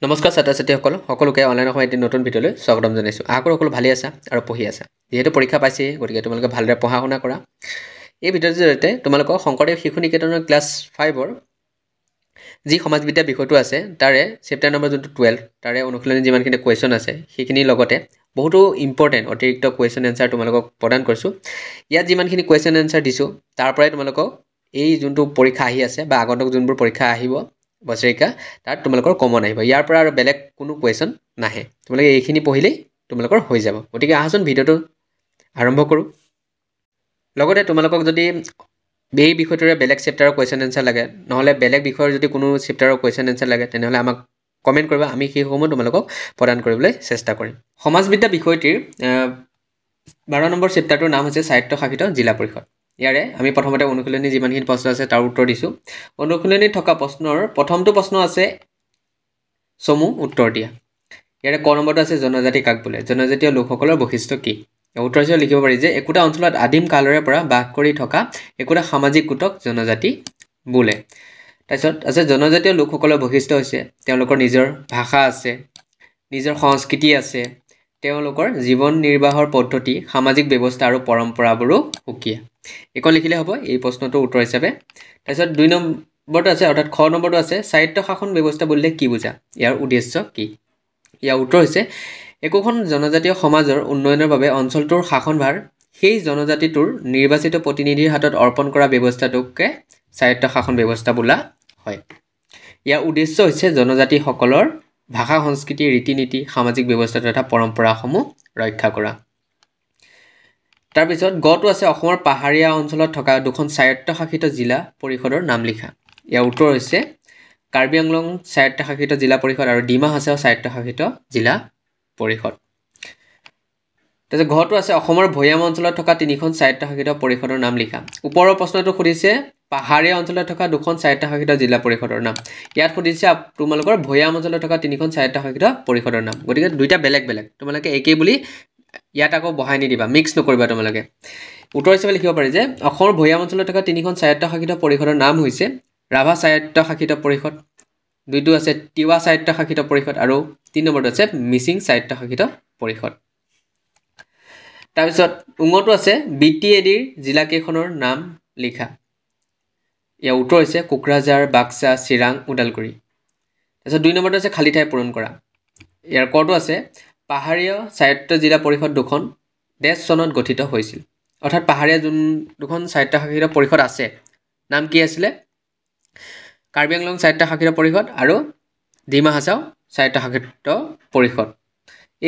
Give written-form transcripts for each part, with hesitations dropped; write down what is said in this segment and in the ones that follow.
নমস্কাৰ ছাত্ৰ ছাত্ৰীসকল সকলোকে অনলাইন সময় এটি নতুন ভিডিঅ'লৈ স্বাগতম জনাইছোঁ। আশা কৰোঁ সকলো ভালেই আছা আৰু পঢ়ি আছা। যিহেতু পৰীক্ষা পাইছেই, গতিকে তোমালোকে ভালদৰে পঢ়া শুনা কৰা। এই ভিডিঅ'টোৰ জৰিয়তে তোমালোকক শংকৰদেৱ শিশু নিকেতনৰ ক্লাছ 5ৰ যি সমাজবিদ্যা বিষয়টো আছে তাৰে চেপ্টাৰ নম্বৰ যোনটো 12 তাৰে অনুশীলনী যিমানখিনি কুৱেশ্যন আছে সেইখিনিৰ লগতে বহুতো ইম্পৰ্টেণ্ট অতিৰিক্ত কুৱেশ্যন এনচাৰ তোমালোকক প্ৰদান কৰিছোঁ। ইয়াত যিমানখিনি কুৱেশ্যন এনচাৰ দিছোঁ তাৰ পৰাই তোমালোকক এই যোনটো পৰীক্ষা আহি আছে বা আগন্তুক যোনবোৰ পৰীক্ষা আহিব বছৰেকীয়া তাত তোমালোকৰ কমন আহিব। ইয়াৰ পৰা আৰু বেলেগ কোনো কুৱেশ্যন নাহে। তোমালোকে এইখিনি পঢ়িলেই তোমালোকৰ হৈ যাব। গতিকে আহাচোন ভিডিঅ'টো আৰম্ভ কৰোঁ। লগতে তোমালোকক যদি এই বিষয়টোৰে বেলেগ চেপ্টাৰৰ কুৱেশ্যন এনচাৰ লাগে, নহ'লে বেলেগ বিষয়ৰ যদি কোনো চেপ্টাৰৰ কুৱেশ্যন এনচাৰ লাগে, তেনেহ'লে আমাক কমেণ্ট কৰিবা। আমি সেইসমূহ তোমালোকক প্ৰদান কৰিবলৈ চেষ্টা কৰিম। সমাজবিদ্যা বিষয়টিৰ 12 নম্বৰ চেপ্টাৰটোৰ নাম হৈছে স্বায়ত্তশাসিত জিলা পৰিষদ। ইয়াৰে আমি প্ৰথমতে অনুশীলনী যিমানখিনি প্ৰশ্ন আছে তাৰ উত্তৰ দিছোঁ। অনুশীলনীত থকা প্ৰশ্নৰ প্ৰথমটো প্ৰশ্ন আছে চমু উত্তৰ দিয়া। ইয়াৰে ক নম্বৰটো আছে জনজাতি কাক বোলে? জনজাতীয় লোকসকলৰ বৈশিষ্ট্য কি? উত্তৰ হিচাপে লিখিব পাৰি যে একোটা অঞ্চলত আদিম কালৰে পৰা বাস কৰি থকা একোটা সামাজিক গোটক জনজাতি বোলে। তাৰপিছত আছে জনজাতীয় লোকসকলৰ বৈশিষ্ট্য হৈছে তেওঁলোকৰ নিজৰ ভাষা আছে, নিজৰ সংস্কৃতি আছে, তেওঁলোকৰ জীৱন নিৰ্বাহৰ পদ্ধতি, সামাজিক ব্যৱস্থা আৰু পৰম্পৰাবোৰো সুকীয়া। এইখন লিখিলে হ'ব এই প্ৰশ্নটোৰ উত্তৰ হিচাপে। তাৰপিছত 2 নম্বৰটো আছে অৰ্থাৎ খ নম্বৰটো আছে স্বায়ত্তশাসন ব্যৱস্থা বুলিলে কি বুজা? ইয়াৰ উদ্দেশ্য কি? ইয়াৰ উত্তৰ হৈছে একোখন জনজাতীয় সমাজৰ উন্নয়নৰ বাবে অঞ্চলটোৰ শাসনভাৰ সেই জনজাতিটোৰ নিৰ্বাচিত প্ৰতিনিধিৰ হাতত অৰ্পণ কৰা ব্যৱস্থাটোকে স্বায়ত্তশাসন ব্যৱস্থা বোলা হয়। ইয়াৰ উদ্দেশ্য হৈছে জনজাতিসকলৰ ভাষা, সংস্কৃতি, ৰীতি নীতি, সামাজিক ব্যৱস্থা তথা পৰম্পৰাসমূহ ৰক্ষা কৰা। তাৰপিছত গটো আছে অসমৰ পাহাৰীয়া অঞ্চলত থকা দুখন স্বায়ত্তশাসিত জিলা পৰিষদৰ নাম লিখা। ইয়াৰ উত্তৰ হৈছে কাৰ্বি আংলং স্বায়ত্তশাসিত জিলা পৰিষদ আৰু ডিমা হাছাও স্বায়ত্তশাসিত জিলা পৰিষদ। তাৰপিছত ঘটো আছে অসমৰ ভৈয়াম অঞ্চলত থকা 3খন স্বায়ত্তশাসিত পৰিষদৰ নাম লিখা। ওপৰৰ প্ৰশ্নটো সুধিছে পাহাৰীয়া অঞ্চলত থকা 2খন স্বায়ত্তশাসিত জিলা পৰিষদৰ নাম। ইয়াত সুধিছে তোমালোকৰ ভৈয়াম অঞ্চলত থকা 3খন স্বায়ত্তশাসিত পৰিষদৰ নাম। গতিকে দুইটা বেলেগ বেলেগ, তোমালোকে একেই বুলি ইয়াত আকৌ বহাই নিদিবা, মিক্স নকৰিবা তোমালোকে। উত্তৰ হিচাপে লিখিব পাৰি যে অসমৰ ভৈয়াম অঞ্চলত থকা 3খন স্বায়ত্তশাসিত পৰিষদৰ নাম হৈছে ৰাভা স্বায়ত্তশাসিত পৰিষদ, 2টো আছে তিৱা স্বায়ত্তশাসিত পৰিষদ আৰু 3 নম্বৰটো আছে মিচিং স্বায়ত্তশাসিত পৰিষদ। তাৰপিছত উঙটো আছে BTADৰ জিলাকেইখনৰ নাম লিখা। ইয়াৰ উত্তৰ হৈছে কোকৰাঝাৰ, বাক্সা, চিৰাং, ওদালগুৰি। তাৰপিছত 2 নম্বৰটো আছে খালী ঠাই পূৰণ কৰা। ইয়াৰ কটো আছে পাহাৰীয়া স্বায়ত্ত জিলা পৰিষদ 2খন ডেছ চনত গঠিত হৈছিল। অৰ্থাৎ পাহাৰীয়া যোন 2খন স্বায়ত্তশাসিত পৰিষদ আছে নাম কি আছিলে? কাৰ্বি আংলং স্বায়ত্তশাসিত পৰিষদ আৰু ডিমা হাছাও স্বায়ত্তশাসিত পৰিষদ।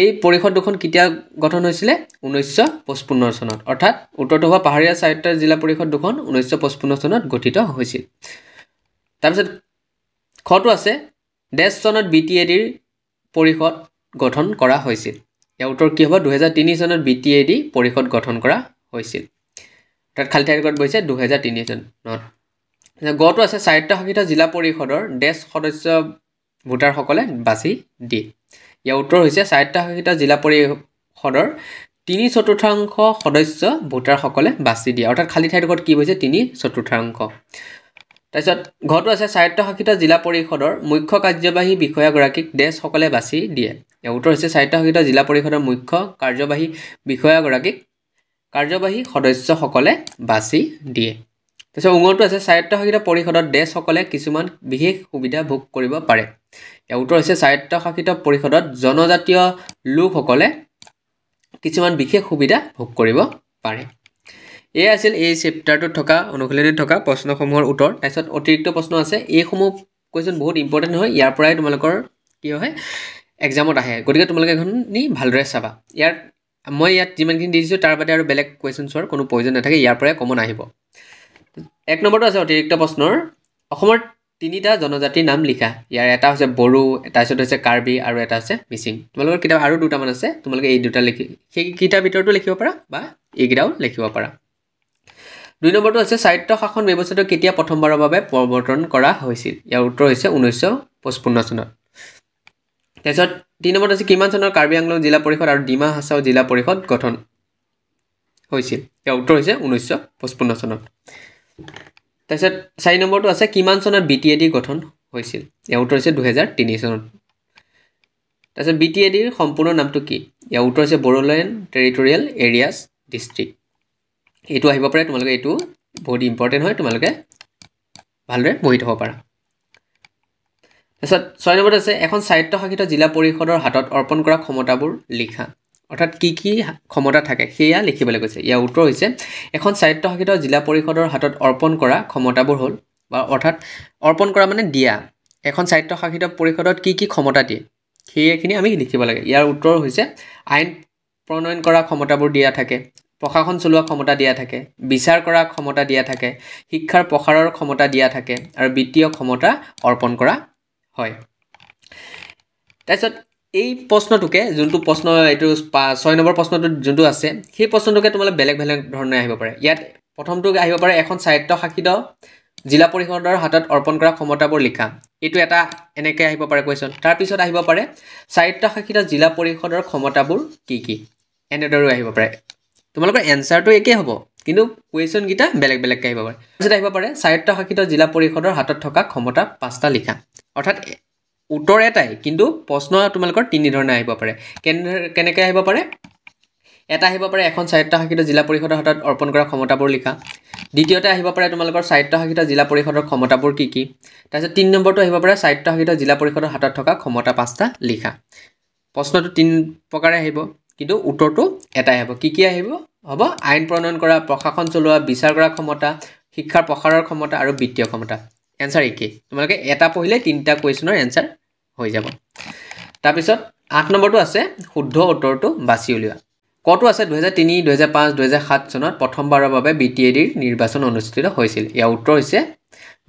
এই পৰিষদ 2খন কেতিয়া গঠন হৈছিলে? 1955 চনত। অৰ্থাৎ উত্তৰটো হোৱা পাহাৰীয়া স্বায়ত্ত জিলা পৰিষদ 2খন 1955 চনত গঠিত হৈছিল। তাৰপিছত খটো আছে ডেছ চনত BTADৰ পৰিষদ গঠন কৰা হৈছিল। ইয়াৰ উত্তৰ কি হ'ব? 2003 চনত BTAD পৰিষদ গঠন কৰা হৈছিল। অৰ্থাৎ খালী ঠাইৰ ঘৰত বহিছে 2003 চনত। গটো আছে স্বায়ত্তশাসিত জিলা পৰিষদৰ ডেছ সদস্য ভোটাৰসকলে বাছি দিয়ে। ইয়াৰ উত্তৰ হৈছে স্বায়ত্তশাসিত জিলা পৰিষদৰ 3/4 সদস্য ভোটাৰসকলে বাছি দিয়ে। অৰ্থাৎ খালী ঠাইৰ ঘৰত কি হৈছে? 3/4। তাৰপিছত ঘটো আছে স্বায়ত্তশাসিত জিলা পৰিষদৰ মুখ্য কাৰ্যবাহী বিষয়াগৰাকীক ডেছসকলে বাছি দিয়ে। ইয়াৰ উত্তৰ হৈছে স্বায়ত্তশাসিত জিলা পৰিষদৰ মুখ্য কাৰ্যবাহী বিষয়াগৰাকীক কাৰ্যবাহী সদস্যসকলে বাছি দিয়ে। তাৰপিছত উঙটো আছে স্বায়ত্তশাসিত পৰিষদত ডেছসকলে কিছুমান বিশেষ সুবিধা ভোগ কৰিব পাৰে। ইয়াৰ উত্তৰ হৈছে স্বায়ত্তশাসিত পৰিষদত জনজাতীয় লোকসকলে কিছুমান বিশেষ সুবিধা ভোগ কৰিব পাৰে। এয়া আছিল এই চেপ্টাৰটোত থকা অনুশীলনীত থকা প্ৰশ্নসমূহৰ উত্তৰ। তাৰপিছত অতিৰিক্ত প্ৰশ্ন আছে, এইসমূহ কুৱেশ্যন বহুত ইম্পৰ্টেণ্ট হয়, ইয়াৰ পৰাই তোমালোকৰ কি হয় এক্সামত আহে। গতিকে তোমালোকে এইখিনি ভালদৰে চাবা। মই ইয়াত যিমানখিনি দি দিছোঁ তাৰ বাদে আৰু বেলেগ কুৱেশ্যন চোৱাৰ কোনো প্ৰয়োজন নাথাকে, ইয়াৰ পৰাই কমন আহিব। 1 নম্বৰটো আছে অতিৰিক্ত প্ৰশ্নৰ অসমৰ 3টা জনজাতিৰ নাম লিখা। ইয়াৰ এটা হৈছে বড়ো, তাৰপিছত হৈছে কাৰ্বি আৰু এটা হৈছে মিচিং। তোমালোকৰ কিতাপ আৰু 2টামান আছে, তোমালোকে এই 2টা লিখি সেইকেইটাৰ ভিতৰতো লিখিব পাৰা বা এইকেইটাও লিখিব পাৰা। 2 নম্বৰটো আছে স্বায়ত্তশাসন ব্যৱস্থাটো কেতিয়া প্ৰথমবাৰৰ বাবে প্ৰৱৰ্তন কৰা হৈছিল? ইয়াৰ উত্তৰ হৈছে 1955 চনত। তাৰপিছত 3 নম্বৰটো আছে কিমান চনত কাৰ্বি আংলং জিলা পৰিষদ আৰু ডিমা হাছাও জিলা পৰিষদ গঠন হৈছিল? ইয়াৰ উত্তৰ হৈছে 1955 চনত। তাৰপিছত 4 নম্বৰটো আছে কিমান চনত BTAD গঠন হৈছিল? ইয়াৰ উত্তৰ হৈছে 2003 চনত। তাৰপিছত BTADৰ সম্পূৰ্ণ নামটো কি ইয়াৰ উত্তৰ হৈছে বড়োলেণ্ড টেৰিটৰিয়েল এৰিয়াছ ডিষ্ট্ৰিক্ট এইটো আহিব পাৰে তোমালোকে এইটো বহুত ইম্পৰ্টেণ্ট হয় তোমালোকে ভালদৰে পঢ়ি থ'ব পাৰা তাৰপিছত 6 নম্বৰত আছে এখন স্বায়ত্তশাসিত জিলা পৰিষদৰ হাতত অৰ্পণ কৰা ক্ষমতাবোৰ লিখা অৰ্থাৎ কি ক্ষমতা থাকে সেয়া লিখিবলৈ কৈছে ইয়াৰ উত্তৰ হৈছে এখন স্বায়ত্তশাসিত জিলা পৰিষদৰ হাতত অৰ্পণ কৰা ক্ষমতাবোৰ হ'ল বা অৰ্থাৎ অৰ্পণ কৰা মানে দিয়া এখন স্বায়ত্তশাসিত পৰিষদত কি ক্ষমতা দিয়ে সেইখিনি আমি লিখিব লাগে ইয়াৰ উত্তৰ হৈছে আইন প্ৰণয়ন কৰা ক্ষমতাবোৰ দিয়া থাকে প্ৰশাসন চলোৱা ক্ষমতা দিয়া থাকে বিচাৰ কৰা ক্ষমতা দিয়া থাকে শিক্ষাৰ প্ৰসাৰৰ ক্ষমতা দিয়া থাকে আৰু বিত্তীয় ক্ষমতা অৰ্পণ কৰা হয় তাৰপিছত এই প্ৰশ্নটোকে যোনটো প্ৰশ্ন এইটো 6 নম্বৰ প্ৰশ্নটো যোনটো আছে সেই প্ৰশ্নটোকে তোমালোকে বেলেগ ধৰণে আহিব পাৰে ইয়াত প্ৰথমটো আহিব পাৰে এখন স্বায়ত্তশাসিত জিলা পৰিষদৰ হাতত অৰ্পণ কৰা ক্ষমতাবোৰ লিখা এইটো এটা এনেকৈ আহিব পাৰে কুৱেশ্যন তাৰপিছত আহিব পাৰে স্বায়ত্তশাসিত জিলা পৰিষদৰ ক্ষমতাবোৰ কি এনেদৰে আহিব পাৰে তোমালোকৰ এনসাৰটো একেই হ'ব কিন্তু কুৱেশ্যনকেইটা বেলেগকৈ আহিব পাৰে তাৰপিছত আহিব পাৰে স্বায়ত্তশাসিত জিলা পৰিষদৰ হাতত থকা ক্ষমতা 5টা লিখা অৰ্থাৎ উত্তৰ এটাই কিন্তু প্ৰশ্ন তোমালোকৰ তিনি ধৰণে আহিব পাৰে কেনেকৈ আহিব পাৰে এটা আহিব পাৰে এখন স্বায়ত্তশাসিত জিলা পৰিষদৰ হাতত অৰ্পণ কৰা ক্ষমতাবোৰ লিখা দ্বিতীয়তে আহিব পাৰে তোমালোকৰ স্বায়ত্তশাসিত জিলা পৰিষদৰ ক্ষমতাবোৰ কি তাৰপিছত 3 নম্বৰটো আহিব পাৰে স্বায়ত্তশাসিত জিলা পৰিষদৰ হাতত থকা ক্ষমতা 5টা লিখা প্ৰশ্নটো 3 প্ৰকাৰে আহিব কিন্তু উত্তৰটো এটাই হ'ব কি আহিব হ'ব আইন প্ৰণয়ন কৰা প্ৰশাসন চলোৱা বিচাৰ কৰা ক্ষমতা শিক্ষাৰ প্ৰসাৰৰ ক্ষমতা আৰু বিত্তীয় ক্ষমতা এনসাৰ একেই তোমালোকে এটা পঢ়িলে 3টা কুৱেশ্যনৰ এনসাৰ হৈ যাব তাৰপিছত 8 নম্বৰটো আছে শুদ্ধ উত্তৰটো বাছি উলিওৱা কটো আছে 2003 2005 2007 চনত প্ৰথমবাৰৰ বাবে BTADৰ নিৰ্বাচন অনুষ্ঠিত হৈছিল ইয়াৰ উত্তৰ হৈছে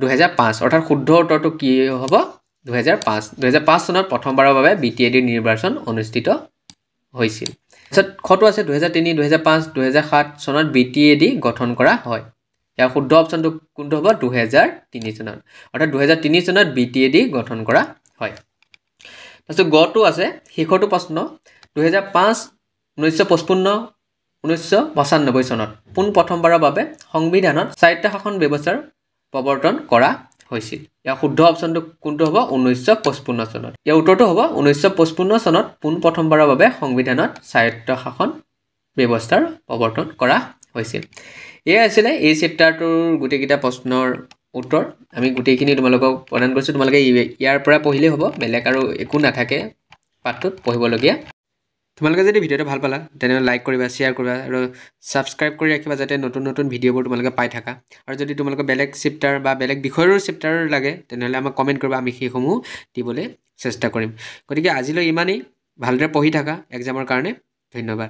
2005 অৰ্থাৎ শুদ্ধ উত্তৰটো কি হ'ব 2005 চনত প্ৰথমবাৰৰ বাবে BTADৰ নিৰ্বাচন অনুষ্ঠিত হৈছিল তাৰপিছত কটো আছে 2003 2005 2007 চনত BTAD গঠন কৰা হয় ইয়াৰ শুদ্ধ অপচনটো কোনটো হ'ব 2003 চনত অৰ্থাৎ 2003 চনত BTAD গঠন কৰা হয় তাৰপিছত গটো আছে শেষৰটো প্ৰশ্ন 2005 1955 1995 চনত পোন প্ৰথমবাৰৰ বাবে সংবিধানত স্বায়ত্তশাসন ব্যৱস্থাৰ প্ৰৱৰ্তন কৰা হৈছিল ইয়াৰ শুদ্ধ অপচনটো কোনটো হ'ব 1955 চনত ইয়াৰ উত্তৰটো হ'ব 1955 চনত পোন প্ৰথমবাৰৰ বাবে সংবিধানত স্বায়ত্তশাসন ব্যৱস্থাৰ প্ৰৱৰ্তন কৰা হৈছিল এয়া আছিলে এই চেপ্টাৰটোৰ গোটেইকেইটা প্ৰশ্নৰ উত্তৰ আমি গোটেইখিনি তোমালোকক প্ৰদান কৰিছোঁ তোমালোকে ইয়াৰ পৰা পঢ়িলেই হ'ব বেলেগ আৰু একো নাথাকে পাঠটোত পঢ়িবলগীয়া তোমালোকে যদি ভিডিঅ'টো ভাল পালা তেনেহ'লে লাইক কৰিবা শ্বেয়াৰ কৰিবা আৰু ছাবস্ক্ৰাইব কৰি ৰাখিবা যাতে নতুন ভিডিঅ'বোৰ তোমালোকে পাই থাকা আৰু যদি তোমালোকে বেলেগ চেপ্টাৰ বা বেলেগ বিষয়ৰ চেপ্টাৰ লাগে তেনেহ'লে আমাক কমেণ্ট কৰিবা আমি সেইসমূহ দিবলৈ চেষ্টা কৰিম গতিকে আজিলৈ ইমানেই ভালদৰে পঢ়ি থাকা এক্সামৰ কাৰণে ধন্যবাদ